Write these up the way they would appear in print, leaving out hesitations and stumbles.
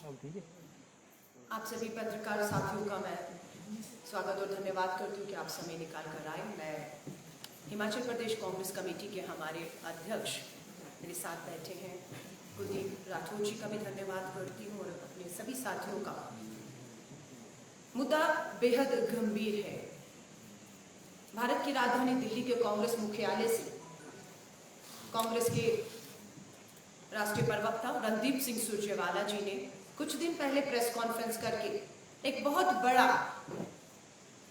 आप सभी पत्रकार साथियों का मैं स्वागत और धन्यवाद करती हूँ कि आप समय निकाल कर आए। मैं हिमाचल प्रदेश कांग्रेस कमेटी के हमारे अध्यक्ष मेरे साथ बैठे हैं कुलदीप राठौर जी का भी धन्यवाद करती हूँ और अपने सभी साथियों का। मुद्दा बेहद गंभीर है। भारत की राजधानी दिल्ली के कांग्रेस मुख्यालय से कांग्रेस के राष्ट्रीय प्रवक्ता रणदीप सिंह सुरजेवाला जी ने कुछ दिन पहले प्रेस कॉन्फ्रेंस करके एक बहुत बड़ा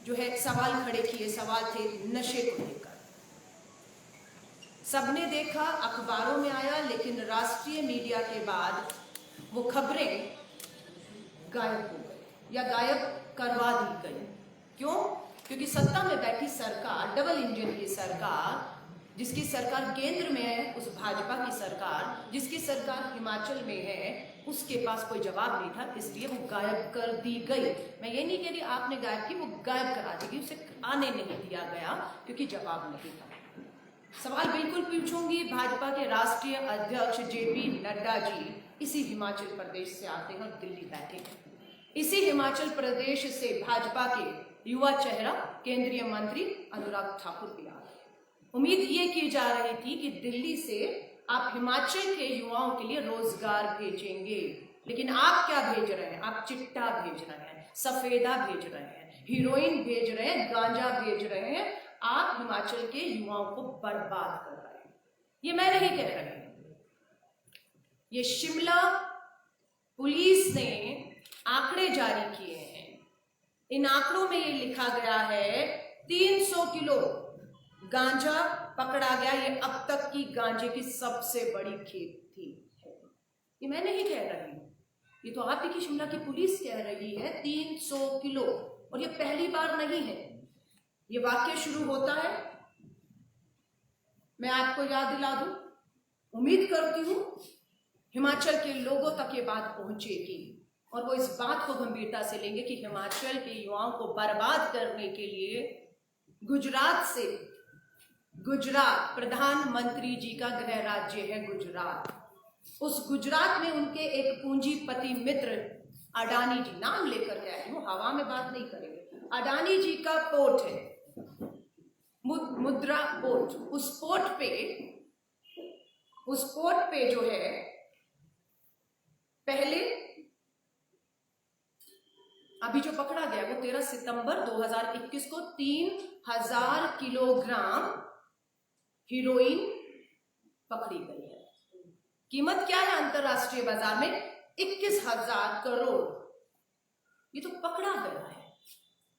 जो है सवाल खड़े किए। सवाल थे नशे को लेकर। सबने देखा, अखबारों में आया, लेकिन राष्ट्रीय मीडिया के बाद वो खबरें गायब हो गई या गायब करवा दी गई। क्यों? क्योंकि सत्ता में बैठी सरकार, डबल इंजन की सरकार, जिसकी सरकार केंद्र में है, उस भाजपा की सरकार, जिसकी सरकार हिमाचल में है, उसके पास कोई जवाब नहीं था, इसलिए वो गायब कर दी गई। मैं ये नहीं कह रही आपने गायब की, वो गायब करा दी गई, उसे आने नहीं दिया गया क्योंकि जवाब नहीं था। सवाल बिल्कुल पूछूंगी। भाजपा के राष्ट्रीय अध्यक्ष जेपी नड्डा जी इसी हिमाचल प्रदेश से आते हैं और दिल्ली बैठे हैं। इसी हिमाचल प्रदेश से भाजपा के युवा चेहरा केंद्रीय मंत्री अनुराग ठाकुर भी आ रहे हैं। उम्मीद ये की जा रही थी कि दिल्ली से आप हिमाचल के युवाओं के लिए रोजगार भेजेंगे, लेकिन आप क्या भेज रहे हैं? आप चिट्टा भेज रहे हैं, सफेदा भेज रहे हैं, हीरोइन भेज रहे हैं, गांजा भेज रहे हैं। आप हिमाचल के युवाओं को बर्बाद कर रहे हैं। ये मैं नहीं कह रही, ये शिमला पुलिस ने आंकड़े जारी किए हैं। इन आंकड़ों में ये लिखा गया है 300 किलो गांजा पकड़ा गया। ये अब तक की गांजे की सबसे बड़ी खेप थी। ये मैं नहीं कह रही हूं, ये तो आप ही की शिमला की पुलिस कह रही है 300 किलो। और ये पहली बार नहीं है। ये वाक्य शुरू होता है, मैं आपको याद दिला दूं, उम्मीद करती हूं हिमाचल के लोगों तक ये बात पहुंचेगी और वो इस बात को गंभीरता से लेंगे कि हिमाचल के युवाओं को बर्बाद करने के लिए गुजरात से, गुजरात प्रधानमंत्री जी का गृह राज्य है गुजरात, उस गुजरात में उनके एक पूंजीपति मित्र अडानी जी, नाम लेकर के आए, वो हवा में बात नहीं करेंगे, अडानी जी का पोर्ट है मुद्रा पोर्ट। उस पोर्ट पे जो है पहले अभी जो पकड़ा गया वो 13 सितंबर 2021 को 3000 किलोग्राम हीरोइन पकड़ी गई है। कीमत क्या है अंतरराष्ट्रीय बाजार में? 21,000 करोड़। ये तो पकड़ा गया है।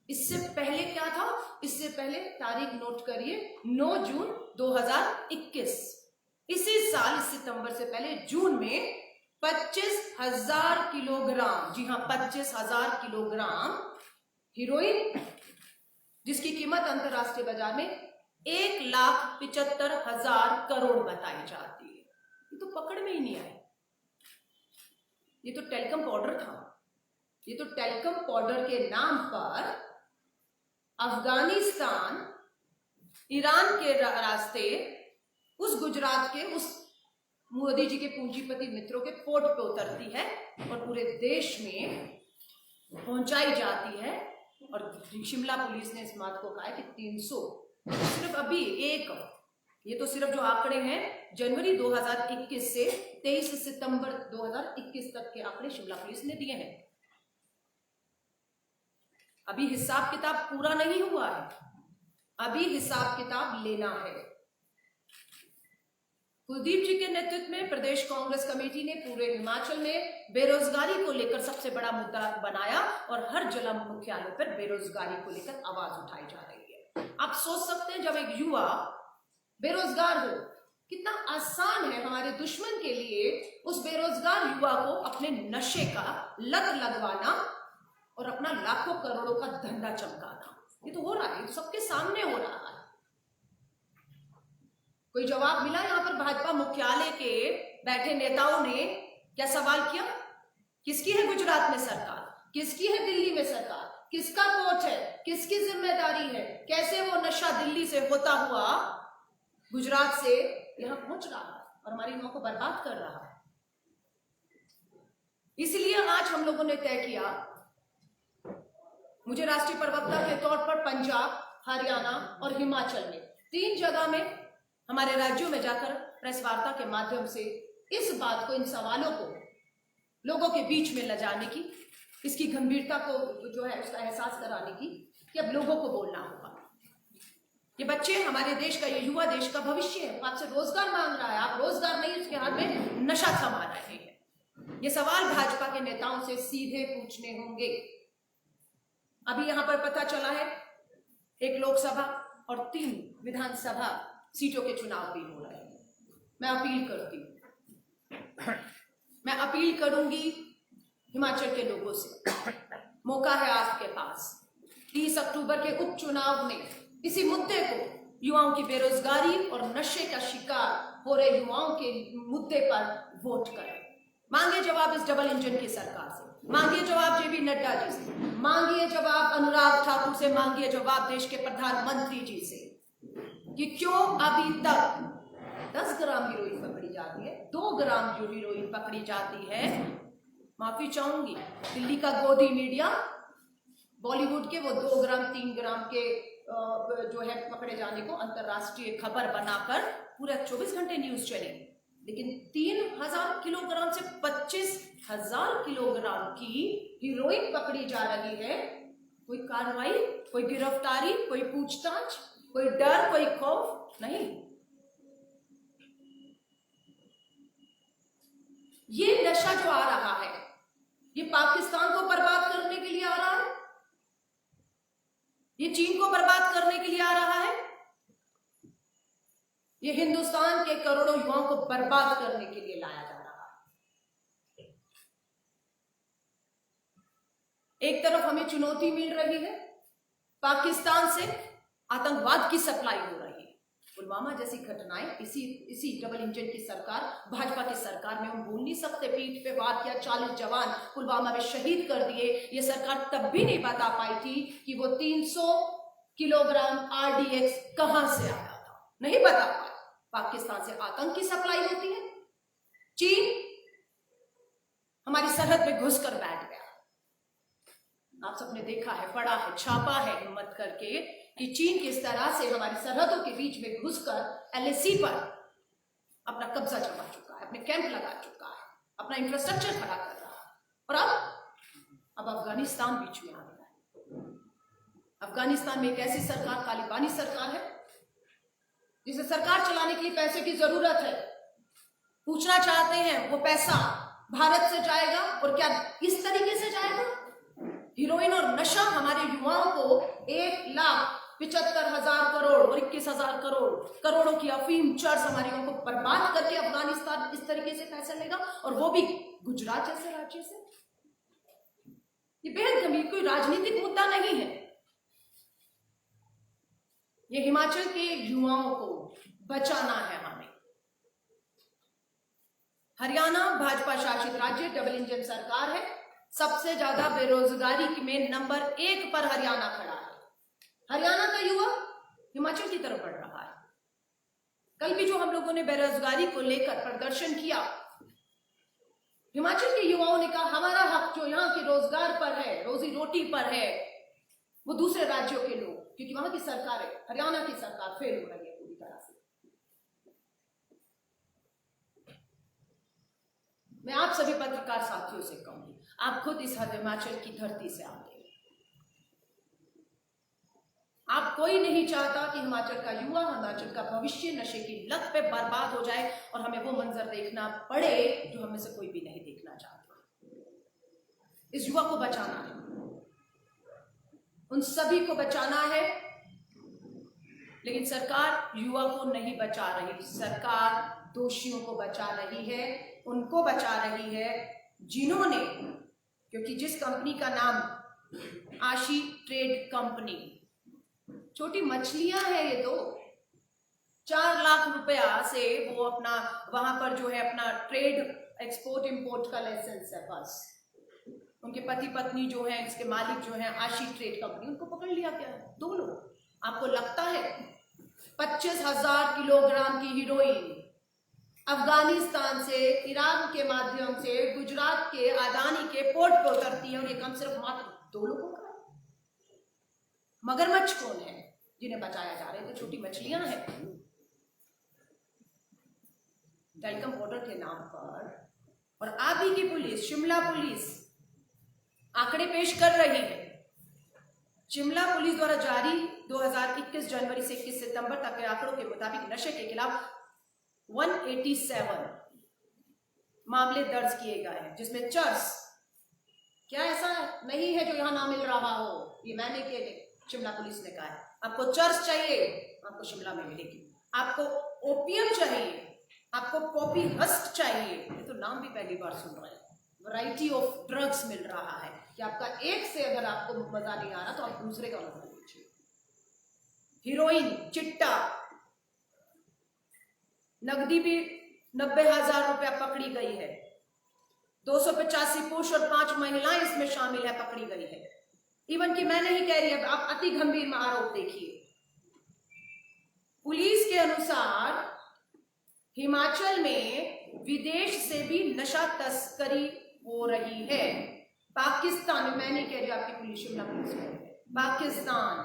इससे पहले क्या था? इससे पहले तारीख नोट करिए, 9 जून 2021। इसी साल सितंबर से पहले जून में 25,000 किलोग्राम, जी हां 25,000 किलोग्राम हीरोइन, जिसकी कीमत अंतरराष्ट्रीय बाजार में 1,75,000 करोड़ बताई जाती है। ये तो पकड़ में ही नहीं आई। ये तो टेल्कम पाउडर था। ये तो टेल्कम पाउडर के नाम पर अफगानिस्तान, ईरान के रास्ते उस गुजरात के, उस मोदी जी के पूंजीपति मित्रों के पोर्ट पे उतरती है और पूरे देश में पहुंचाई जाती है। और शिमला पुलिस ने इस बात को कहा है कि 300, सिर्फ अभी एक, ये तो सिर्फ जो आंकड़े हैं जनवरी 2021 से 23 सितंबर 2021 तक के आंकड़े शिमला पुलिस ने दिए हैं। अभी हिसाब किताब पूरा नहीं हुआ है, अभी हिसाब किताब लेना है। कुलदीप जी के नेतृत्व में प्रदेश कांग्रेस कमेटी ने पूरे हिमाचल में बेरोजगारी को लेकर सबसे बड़ा मुद्दा बनाया और हर जिला मुख्यालय पर बेरोजगारी को लेकर आवाज उठाई जा रही है। आप सोच सकते हैं जब एक युवा बेरोजगार हो, कितना आसान है हमारे दुश्मन के लिए उस बेरोजगार युवा को अपने नशे का लत लगवाना और अपना लाखों करोड़ों का धंधा चमकाना। ये तो हो रहा है, सबके सामने हो रहा है। कोई जवाब मिला यहां पर? भाजपा मुख्यालय के बैठे नेताओं ने क्या सवाल किया? किसकी है गुजरात में सरकार? किसकी है दिल्ली में सरकार? किसका पोर्ट है? किसकी जिम्मेदारी है? कैसे वो नशा दिल्ली से होता हुआ गुजरात से यहां पहुंच रहा है और हमारी युवाओं को बर्बाद कर रहा है? इसलिए आज हम लोगों ने तय किया, मुझे राष्ट्रीय प्रवक्ता के तौर पर पंजाब, हरियाणा और हिमाचल में 3 जगह में हमारे राज्यों में जाकर प्रेस वार्ता के माध्यम से इस बात को, इन सवालों को लोगों के बीच में लाने की, इसकी गंभीरता को जो है उसका एहसास कराने की कि अब लोगों को बोलना होगा। ये बच्चे हमारे देश का, ये युवा देश का भविष्य है। आपसे रोजगार मांग रहा है, आप रोजगार नहीं, उसके हाथ में नशा थमा रहे हैं। ये सवाल भाजपा के नेताओं से सीधे पूछने होंगे। अभी यहां पर पता चला है 1 लोकसभा और 3 विधानसभा सीटों के चुनाव भी हो रहे हैं। मैं अपील करती हूं, मैं अपील करूंगी हिमाचल के लोगों से, मौका है आपके पास। 30 अक्टूबर के उपचुनाव में इसी मुद्दे को, युवाओं की बेरोजगारी और नशे का शिकार हो रहे युवाओं के मुद्दे पर वोट करें। मांगे जवाब इस डबल इंजन की सरकार से, मांगिए जवाब जेपी नड्डा जी से, मांगिए जवाब अनुराग ठाकुर से, मांगिए जवाब देश के प्रधानमंत्री जी से कि क्यों अभी तक 10 ग्राम हीरोइन पकड़ी जाती है, 2 ग्राम जो हीरोइन पकड़ी जाती है। माफी चाहूंगी, दिल्ली का गोदी मीडिया, बॉलीवुड के वो 2 ग्राम 3 ग्राम के जो है पकड़े जाने को अंतरराष्ट्रीय खबर बनाकर पूरा 24 घंटे न्यूज चली, लेकिन 3000 किलोग्राम से 25,000 किलोग्राम की हीरोइन पकड़ी जा रही है। कोई कार्रवाई, कोई गिरफ्तारी, कोई पूछताछ, कोई डर, कोई खौफ नहीं। ये नशा जो आ रहा है, ये पाकिस्तान को बर्बाद करने के लिए आ रहा है, ये चीन को बर्बाद करने के लिए आ रहा है, ये हिंदुस्तान के करोड़ों युवाओं को बर्बाद करने के लिए लाया जा रहा है। एक तरफ हमें चुनौती मिल रही है, पाकिस्तान से आतंकवाद की सप्लाई हो रही है। पुलवामा जैसी घटनाएं इसी डबल इंजन की सरकार, भाजपा की सरकार में हम भूल नहीं सकते। पीठ पे वार किया, 40 जवान पुलवामा में शहीद कर दिए। ये सरकार तब भी नहीं बता पाई थी कि वो 300 किलोग्राम RDX कहां से आया था, नहीं बता पाई। पाकिस्तान से आतंक की सप्लाई होती है, चीन हमारी सरहद पे घुसकर बैठ गया। आप सबने देखा है, पढ़ा है, छापा है हिम्मत करके कि चीन किस तरह से हमारी सरहदों के बीच में घुसकर LAC पर अपना कब्जा जमा चुका है, अपने कैंप लगा चुका है, अपना इंफ्रास्ट्रक्चर खड़ा कर रहा है। और अब अफगानिस्तान बीच में आ गया है। अफगानिस्तान में एक ऐसी सरकार, तालिबानी सरकार है, जिसे सरकार चलाने के लिए पैसे की जरूरत है। पूछना चाहते हैं वो पैसा भारत से जाएगा, और क्या इस तरीके से जाएगा? हीरोइन और नशा हमारे युवाओं को 1,75,000 करोड़ और 21,000 करोड़ों की अफीम चर्च हमारे युवाओं को बर्बाद करके अफगानिस्तान इस तरीके से पैसा लेगा, और वो भी गुजरात जैसे राज्य से। ये बेहद गंभीर, कोई राजनीतिक मुद्दा नहीं है। ये हिमाचल के युवाओं को बचाना है हमें। हरियाणा भाजपा शासित राज्य, डबल इंजन सरकार है। सबसे ज्यादा बेरोजगारी में नंबर 1 पर हरियाणा खड़ा है। हरियाणा का युवा हिमाचल की तरफ बढ़ रहा है। कल भी जो हम लोगों ने बेरोजगारी को लेकर प्रदर्शन किया, हिमाचल के युवाओं ने कहा हमारा हक जो यहाँ के रोजगार पर है, रोजी रोटी पर है, वो दूसरे राज्यों के लोग, क्योंकि वहां की सरकार है, हरियाणा की सरकार फेल हो रही है पूरी तरह से। मैं आप सभी पत्रकार साथियों से कहूंगी, आप खुद इस हिमाचल की धरती से आते हैं। आप कोई नहीं चाहता कि हिमाचल का युवा, हिमाचल का भविष्य नशे की लत पे बर्बाद हो जाए और हमें वो मंजर देखना पड़े जो हमें से कोई भी नहीं देखना चाहता। इस युवा को बचाना है, उन सभी को बचाना है, लेकिन सरकार युवा को नहीं बचा रही। सरकार दोषियों को बचा रही है, उनको बचा रही है जिन्होंने, क्योंकि जिस कंपनी का नाम आशी ट्रेड कंपनी, छोटी मछलियां हैं ये तो, 4 लाख रुपया से वो अपना वहां पर जो है अपना ट्रेड एक्सपोर्ट इंपोर्ट का लाइसेंस है, बस उनके पति पत्नी जो है, इसके मालिक जो है आशी ट्रेड कंपनी, उनको पकड़ लिया गया है। 2 लोग। आपको लगता है 25,000 किलोग्राम की हीरोइन अफगानिस्तान से, ईरान के माध्यम से गुजरात के अडानी के पोर्ट पे उतरती है और ये काम सिर्फ मात्र 2 लोगों का है। मगरमच्छ कौन है जिन्हें बचाया जा रहा है? तो छोटी मछलियां हैं। टेलीकॉम बॉर्डर के नाम पर और आप ही की पुलिस, शिमला पुलिस आंकड़े पेश कर रही है। शिमला पुलिस द्वारा जारी 2021 जनवरी से 21 सितंबर तक के आंकड़ों के मुताबिक नशे के खिलाफ 187 मामले दर्ज किए गए हैं, जिसमें चर्स, क्या ऐसा नहीं है जो यहां ना मिल रहा हो? ये मैंने किया, शिमला पुलिस ने कहा है। आपको चर्स चाहिए, आपको शिमला में मिलेगी। आपको ओपियम चाहिए, आपको पॉपी हस्क चाहिए, ये तो नाम भी पहली बार सुन रहे हैं। वैरायटी ऑफ ड्रग्स मिल रहा है कि आपका एक से अगर आपको मजा नहीं आ रहा तो आप दूसरे का मजा लीजिए। हीरोइन, चिट्टा, नकदी भी 90,000 रुपया पकड़ी गई है। 285 पुरुष और 5 महिलाएं इसमें शामिल है, पकड़ी गई है। इवन कि मैं नहीं कह रही, अब आप अति गंभीर आरोप देखिए। पुलिस के अनुसार हिमाचल में विदेश से भी नशा तस्करी हो रही है। पाकिस्तान, मैं नहीं कह रही आपकी पुलिस, शिमला पुलिस है, पाकिस्तान,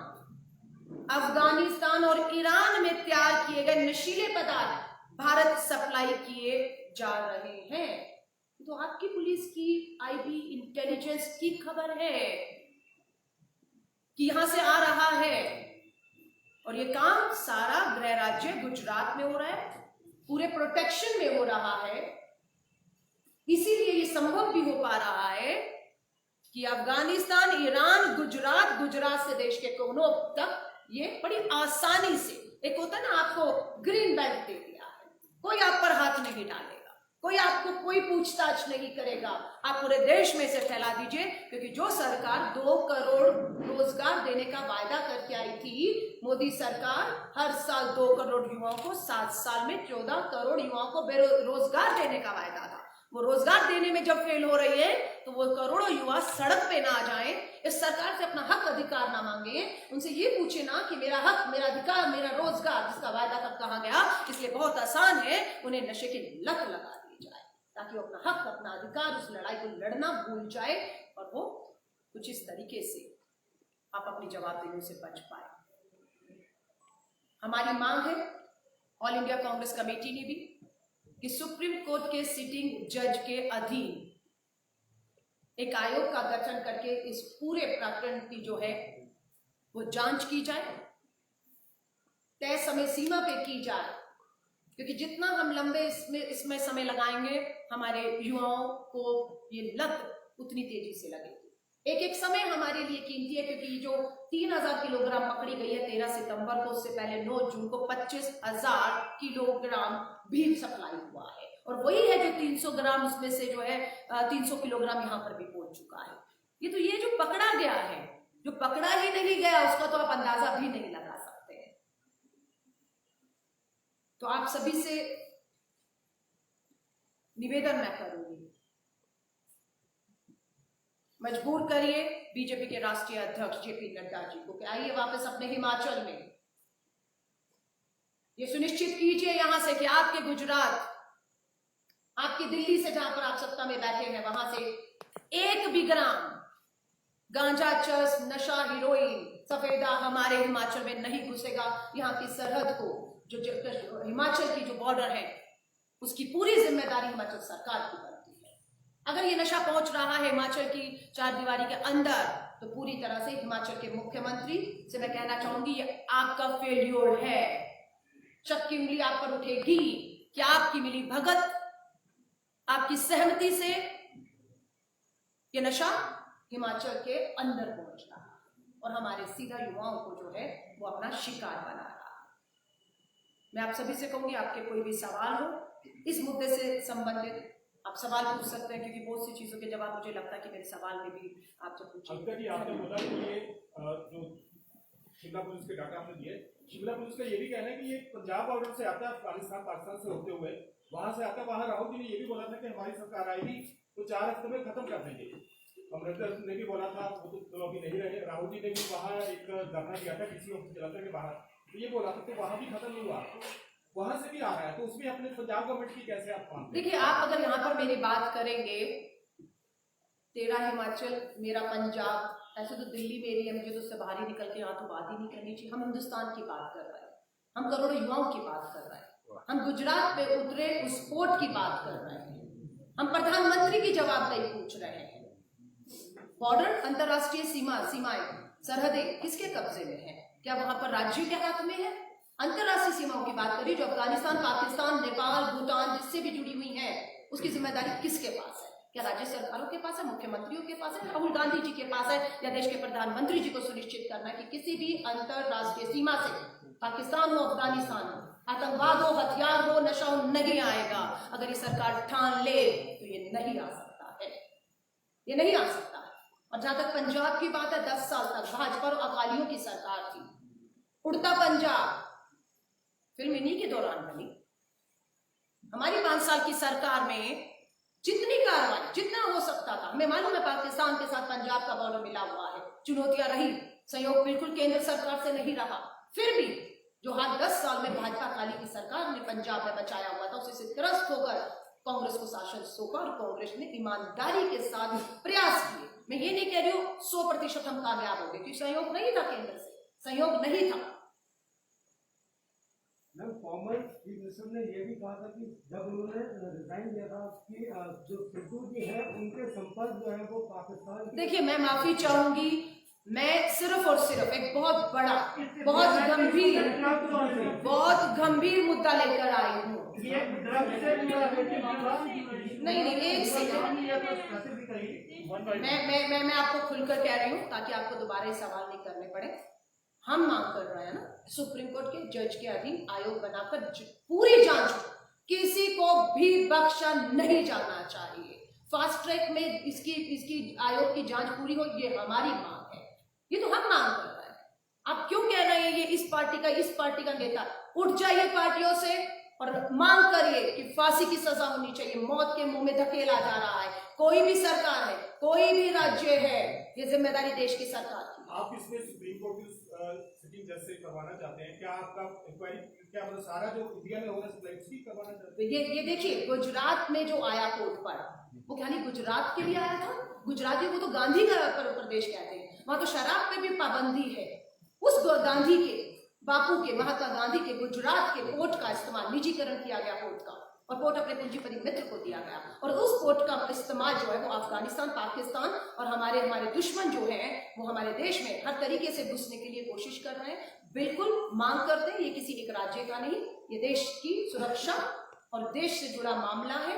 अफगानिस्तान और ईरान में तैयार किए गए नशीले पदार्थ भारत सप्लाई किए जा रहे हैं। तो आपकी पुलिस की आईबी इंटेलिजेंस की खबर है कि यहां से आ रहा है और ये काम सारा गृह राज्य गुजरात में हो रहा है, पूरे प्रोटेक्शन में हो रहा है। इसीलिए ये संभव भी हो पा रहा है कि अफगानिस्तान, ईरान, गुजरात, गुजरात से देश के कोनों तक ये बड़ी आसानी से, एक होता है ना, आपको ग्रीन बेल्ट दे दिया है, कोई आप पर हाथ नहीं डालेगा, कोई आपको कोई पूछताछ नहीं करेगा, आप पूरे देश में इसे फैला दीजिए। क्योंकि जो सरकार 2 करोड़ रोजगार देने का वायदा करके आई थी, मोदी सरकार, हर साल 2 करोड़ युवाओं को, 7 साल में 14 करोड़ युवाओं को बेरोजगार देने का वायदा था। वो रोजगार देने में जब फेल हो रही है तो वो करोड़ों युवा सड़क पे ना आ जाएं, इस सरकार से अपना हक अधिकार ना मांगे, उनसे ये पूछे ना कि मेरा हक, मेरा अधिकार, मेरा रोजगार, जिसका वायदा कब कहा गया। इसलिए बहुत आसान है उन्हें नशे की लत लगा दी जाए, ताकि वो अपना हक, अपना अधिकार, उस लड़ाई को लड़ना भूल जाए और वो कुछ इस तरीके से आप अपनी जवाबदेही से बच पाए। हमारी मांग है ऑल इंडिया कांग्रेस कमेटी ने भी कि सुप्रीम कोर्ट के सिटिंग जज के अधीन एक आयोग का गठन करके इस पूरे प्रकरण की जो है वो जांच की जाए, तय समय सीमा पे की जाए। क्योंकि जितना हम लंबे इसमें समय लगाएंगे, हमारे युवाओं को ये लत उतनी तेजी से लगेगी। एक एक समय हमारे लिए कीमती है, क्योंकि जो 3000 किलोग्राम पकड़ी गई है 13 सितंबर को, उससे पहले 9 जून को 25,000 किलोग्राम भी सप्लाई हुआ है, और वही है जो 300 ग्राम उसमें से जो है 300 किलोग्राम यहां पर भी पहुंच चुका है। ये जो पकड़ा गया है, जो पकड़ा ही नहीं गया उसका तो आप अंदाजा भी नहीं लगा सकते हैं। तो आप सभी से निवेदन मैं करूंगी, मजबूर करिए बीजेपी के राष्ट्रीय अध्यक्ष जेपी नड्डा जी को कि आइए वापस अपने हिमाचल में, ये सुनिश्चित कीजिए यहां से कि आपके गुजरात, आपकी दिल्ली से जहां पर आप सत्ता में बैठे हैं, वहां से एक भी ग्राम गांजा, चरस, नशा, हीरोइन, सफेदा हमारे हिमाचल में नहीं घुसेगा। यहाँ की सरहद को, जो हिमाचल की जो बॉर्डर है, उसकी पूरी जिम्मेदारी हिमाचल सरकार की बनती है। अगर ये नशा पहुंच रहा है हिमाचल की चारदीवारी के अंदर, तो पूरी तरह से हिमाचल के मुख्यमंत्री से मैं कहना चाहूंगी, ये आपका फेल्योर है। शक की उंगली आप पर उठेगी कि आपकी मिली भगत, आपकी सहमति से ये नशा हिमाचल के अंदर पहुंच रहा है और हमारे सीधा युवाओं को जो है वो अपना शिकार बना रहा है। मैं आप सभी से कहूंगी, आपके कोई भी सवाल हो इस मुद्दे से संबंधित, आप सवाल पूछ सकते हैं, क्योंकि बहुत सी चीजों के जवाब मुझे लगता है कि मेरे सवाल में भी आपसे पूछे। आपने बोला कि ये जो शिमला पुलिस के डाटा हमने दिए, शिमला पुलिस का ये भी कहना है कि ये पंजाब बॉर्डर से आता है, अफगानिस्तान पाकिस्तान से होते हुए वहां से आता है। वहां राहुल जी ने ये भी बोला था कि हमारी सरकार आएगी तो 4 हफ्ते में खत्म कर देंगे। अमृतसर ने भी बोला था, वो तो अभी नहीं रहे। राहुल जी ने भी वहां एक धरना दिया था किसी ऑफिस जलंधर के बाहर, तो ये बोला था कि वहां भी खत्म नहीं हुआ, वहां से भी आ रहा है। तो उसमें अपने पंजाब गवर्नमेंट की कैसे आप मानते हैं? देखिए, आप अगर यहाँ पर मेरी बात करेंगे तेरा हिमाचल, मेरा पंजाब, ऐसे तो दिल्ली मेरी है, मुझे तो उससे बाहर ही निकल के यहाँ तो बात ही नहीं करनी चाहिए। हम हिंदुस्तान की बात कर रहे हैं, हम करोड़ों युवाओं की बात कर रहे हैं, हम गुजरात पे उतरे उस पोर्ट की बात कर रहे हैं, हम प्रधानमंत्री की जवाबदेही पूछ रहे हैं। बॉर्डर, अंतरराष्ट्रीय सीमाएं, सरहदें किसके कब्जे में है? क्या वहां पर राज्य के हाथ में है? अंतरराष्ट्रीय सीमाओं की बात करिए, जो अफगानिस्तान, पाकिस्तान, नेपाल, भूटान जिससे भी जुड़ी हुई है, उसकी जिम्मेदारी किसके पास है? क्या राज्य सरकारों के पास है, मुख्यमंत्रियों के पास है, राहुल गांधी जी के पास है, या देश के प्रधानमंत्री जी को सुनिश्चित करना है कि किसी भी अंतरराष्ट्रीय सीमा से, पाकिस्तान हो, अफगानिस्तान हो, आतंकवाद हो, हथियार हो, नशा हो, नहीं आएगा। अगर ये सरकार ठान ले तो ये नहीं आ सकता है, ये नहीं आ सकता है। और जहां तक पंजाब की बात है, 10 साल तक भाजपा और अकालियों की सरकार थी। उड़ता पंजाब फिल्म इन्हीं के दौरान बनी। हमारी 5 साल की सरकार में जितनी कार्रवाई, जितना हो सकता था, हमें मालूम है पाकिस्तान के साथ पंजाब का बॉर्डर मिला हुआ है, चुनौतियां रही, सहयोग बिल्कुल केंद्र सरकार से नहीं रहा, फिर भी जो हाल 10 साल में भाजपा अकाली की सरकार ने पंजाब में बचाया हुआ था, उससे त्रस्त होकर कांग्रेस को शासन सौंपा और कांग्रेस ने ईमानदारी के साथ प्रयास किए। मैं ये नहीं कह रही हूँ 100% हम कामयाब हो गए, क्योंकि सहयोग नहीं था, केंद्र से सहयोग नहीं था। फॉर्मर चीफ मिनिस्टर ने यह भी कहा था कि जब उन्होंने रिजाइन दिया था कि जो सिद्धू जी है उनके संपर्क जो है वो पाकिस्तान। देखिए, मैं माफी चाहूंगी, मैं सिर्फ और सिर्फ एक बहुत बड़ा, बहुत गंभीर मुद्दा लेकर आई हूँ। नहीं, एक सेकंड, मैं आपको खुलकर कह रही हूँ ताकि आपको दोबारा ये सवाल नहीं करने पड़े। हम मांग कर रहे हैं ना, सुप्रीम कोर्ट के जज के अधीन आयोग बनाकर पूरी जांच हो, किसी को भी बख्शा नहीं जाना चाहिए। फास्ट ट्रैक में इसकी आयोग की जांच पूरी हो, ये हमारी मांग है, ये तो हम मांग कर रहे हैं। आप क्यों कह रहे हैं ये इस पार्टी का नेता? उठ जाइए पार्टियों से और मांग करिए कि फांसी की सजा होनी चाहिए। मौत के मुंह में धकेला जा रहा है, कोई भी सरकार है, कोई भी राज्य है, ये जिम्मेदारी देश की सरकार की। आप इसमें सुप्रीम कोर्ट की सिटिंग जज से करवाना चाहते हैं क्या? आपका इंक्वायरी क्या मतलब सारा जो इंडिया में होगा उसकी करवाना चाहते हैं? ये देखिए, गुजरात में जो आया कोर्ट पर, वो खाली गुजरात के लिए आया था। गुजराती को तो गांधी का प्रदेश कहते हैं, वहां तो शराब पे भी पाबंदी है। उस गांधी के, बापू के, महात्मा गांधी के गुजरात के पोर्ट का इस्तेमाल, निजीकरण किया गया पोर्ट का, और पोर्ट अपने पूंजीपति मित्र को दिया गया, और उस पोर्ट का इस्तेमाल जो है वो अफगानिस्तान, पाकिस्तान और हमारे दुश्मन जो हैं वो हमारे देश में हर तरीके से घुसने के लिए कोशिश कर रहे हैं। बिल्कुल मांग करते हैं, ये किसी एक राज्य का नहीं, ये देश की सुरक्षा और देश से जुड़ा मामला है।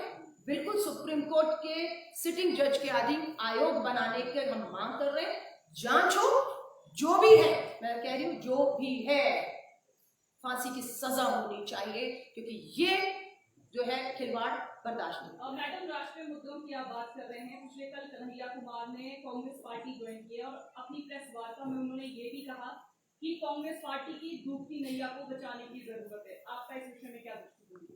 बिल्कुल सुप्रीम कोर्ट के सिटिंग जज के अधीन आयोग बनाने के हम मांग कर रहे हैं। जांच हो, जो भी है, मैं कह रही हूं जो भी है, फांसी की सजा होनी चाहिए, क्योंकि ये जो है खिलवाड़ बर्दाश्त नहीं। मैडम, राष्ट्रीय मुद्दों की आप बात कर रहे हैं। पिछले कल कन्हैया कुमार ने कांग्रेस पार्टी ज्वाइन की और अपनी प्रेस वार्ता में उन्होंने ये भी कहा कि कांग्रेस पार्टी की डूबती नैया को बचाने की जरूरत है। आपका इस विषय में क्या दृष्टिकोण है?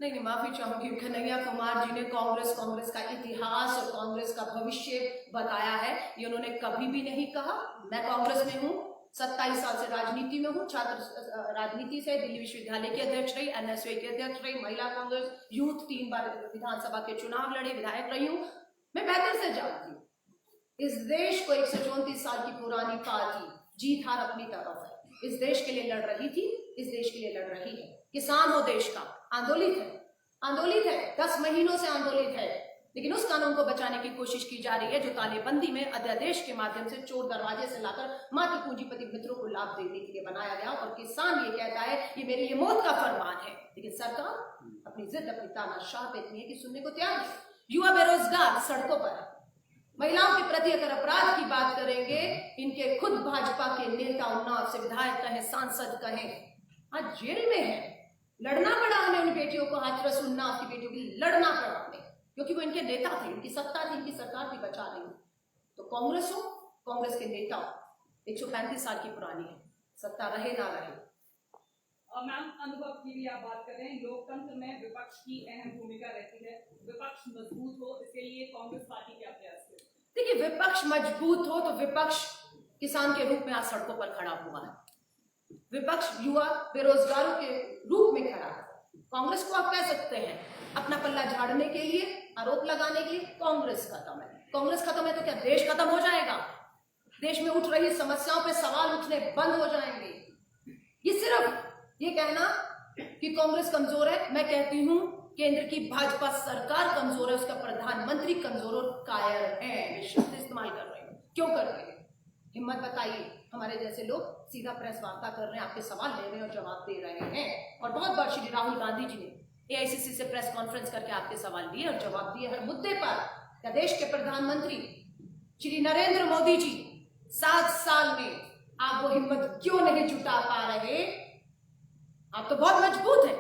नहीं, माफी चाहूंगी, कन्हैया कुमार जी ने कांग्रेस का इतिहास और कांग्रेस का भविष्य बताया है, ये उन्होंने कभी भी नहीं कहा। मैं कांग्रेस में हूँ, 27 साल से राजनीति में हूँ, छात्र राजनीति से दिल्ली विश्वविद्यालय के अध्यक्ष रही, एनएसयूआई के अध्यक्ष रही, महिला कांग्रेस, यूथ, 3 बार विधानसभा के चुनाव लड़े, विधायक रही हूँ। मैं बेहतर से जानती हूँ इस देश को 134 साल की पुरानी पार्टी जीत हार अपनी तरफ है, इस देश के लिए लड़ रही थी, इस देश के लिए लड़ रही है। किसान हो देश का, आंदोलित है, 10 महीनों से आंदोलित है, लेकिन उस कानून को बचाने की कोशिश की जा रही है जो तालेबंदी में अध्यादेश के माध्यम से चोर दरवाजे से लाकर मात्र पूंजीपति मित्रों को लाभ देने के लिए बनाया गया। और किसान ये कहता है ये मेरे लिए मौत का फरमान है, लेकिन सरकार अपनी जिद, अपनी तानाशाह पे इतनी है कि सुनने को तैयार है। युवा बेरोजगार सड़कों पर है। महिलाओं के प्रति अगर अपराध की बात करेंगे, इनके खुद भाजपा के नेता, उन्नाव से विधायक कहें, सांसद कहें, आज जेल में है। लड़ना पड़ा हमें उन बेटियों को, हाथरस उन्नाव की बेटियों की लड़ना पड़ा हमें, क्योंकि वो इनके नेता थे, इनकी सत्ता थी, इनकी सरकार थी बचा रही। तो कांग्रेस हो, कांग्रेस के नेता 135 साल की पुरानी है, सत्ता रहे ना रहे। मैम, अनुभव की भी आप बात कर रहे हैं, लोकतंत्र में विपक्ष की अहम भूमिका रहती है। विपक्ष मजबूत हो, इसके लिए कांग्रेस पार्टी क्या प्रयास करे? देखिए, विपक्ष मजबूत हो तो विपक्ष किसान के रूप में आज सड़कों पर खड़ा हुआ है, विपक्ष युवा बेरोजगारों के रूप में खड़ा है, कांग्रेस को आप कह सकते हैं अपना पल्ला झाड़ने के लिए, आरोप लगाने के लिए कांग्रेस खत्म है। कांग्रेस खत्म है तो क्या देश खत्म हो जाएगा? देश में उठ रही समस्याओं पे सवाल उठने बंद हो जाएंगे। ये सिर्फ ये कहना कि कांग्रेस कमजोर है, मैं कहती हूं केंद्र की भाजपा सरकार कमजोर है, उसका प्रधानमंत्री कमजोर और कायर है। शब्द इस्तेमाल कर रहे हैं, क्यों कर रहे हैं? हिम्मत बताइए। हमारे जैसे लोग सीधा प्रेस वार्ता कर रहे हैं, आपके सवाल ले रहे हैं और जवाब दे रहे हैं। और बहुत बार श्री राहुल गांधी जी ने एआईसीसी से प्रेस कॉन्फ्रेंस करके आपके सवाल लिए और जवाब दिए हर मुद्दे पर। क्या देश के प्रधानमंत्री श्री नरेंद्र मोदी जी 7 साल में आप वो हिम्मत क्यों नहीं जुटा पा रहे? आप तो बहुत मजबूत हैं,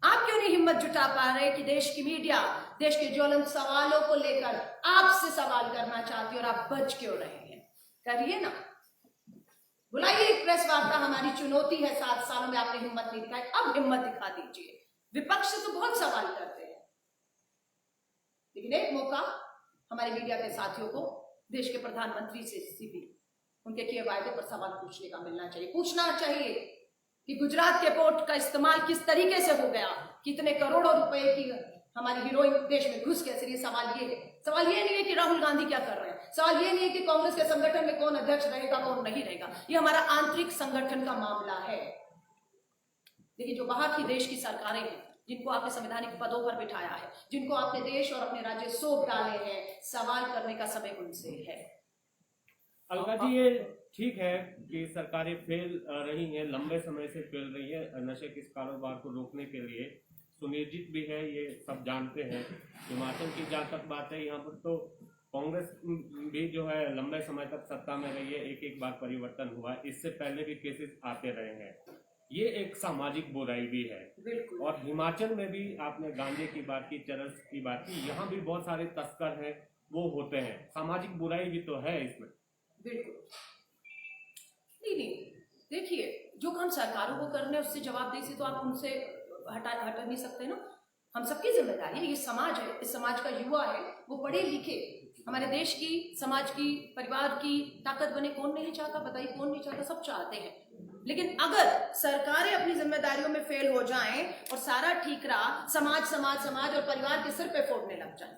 आप क्यों नहीं हिम्मत जुटा पा रहे कि देश की मीडिया देश के ज्वलंत सवालों को लेकर आपसे सवाल करना चाहती है और आप बच क्यों रहे हैं? करिए ना, बुलाइए एक प्रेस वार्ता। हमारी चुनौती है, 7 सालों में आपने हिम्मत नहीं दिखाई, अब हिम्मत दिखा दीजिए। विपक्ष से तो बहुत सवाल करते हैं, लेकिन एक मौका हमारे मीडिया के साथियों को देश के प्रधानमंत्री से भी उनके किए वायदे पर सवाल पूछने का मिलना चाहिए। पूछना चाहिए कि गुजरात के पोर्ट का इस्तेमाल किस तरीके से हो गया, कितने करोड़ों रुपए की हमारी हीरोइन देश में घुस के। सिर्फ सवाल ये है, सवाल ये नहीं है कि राहुल गांधी क्या कर रहे हैं, सवाल ये नहीं है कि कांग्रेस के संगठन में कौन अध्यक्ष रहेगा कौन नहीं रहेगा। ये हमारा आंतरिक संगठन का मामला है। लेकिन जो बाहर की देश की सरकारें हैं, जिनको आपने संवैधानिक पदों पर बिठाया है, जिनको आपने देश और अपने राज्य सौंप डाले हैं, सवाल करने का समय उनसे है। अलका जी, ये ठीक है कि सरकारें फेल रही हैं, लंबे समय से फेल रही है नशे के इस कारोबार को रोकने के लिए। सुनियोजित भी है, ये सब जानते हैं। हिमाचल की जहाँ तक बात है, यहाँ पर तो कांग्रेस भी जो है लंबे समय तक सत्ता में रही है, एक एक बार परिवर्तन हुआ है, इससे पहले भी केसेस आते रहे हैं। ये एक सामाजिक बुराई भी है। और हिमाचल में भी आपने गांजे की बात की, चरस की बात की, यहाँ भी बहुत सारे तस्कर हैं, वो होते हैं। सामाजिक बुराई भी तो है इसमें। बिल्कुल नहीं, देखिए जो काम सरकारों को करने उससे जवाबदेही से तो आप उनसे हटा नहीं सकते ना। हम सबकी जिम्मेदारी है, ये समाज है, इस समाज का युवा है, वो पढ़े लिखे हमारे देश की, समाज की, परिवार की ताकत बने। कौन नहीं चाहता? बताइए, कौन नहीं चाहता? सब चाहते हैं। लेकिन अगर सरकारें अपनी जिम्मेदारियों में फेल हो जाएं और सारा ठीकरा समाज समाज समाज और परिवार के सिर पे फोड़ने लग जाए,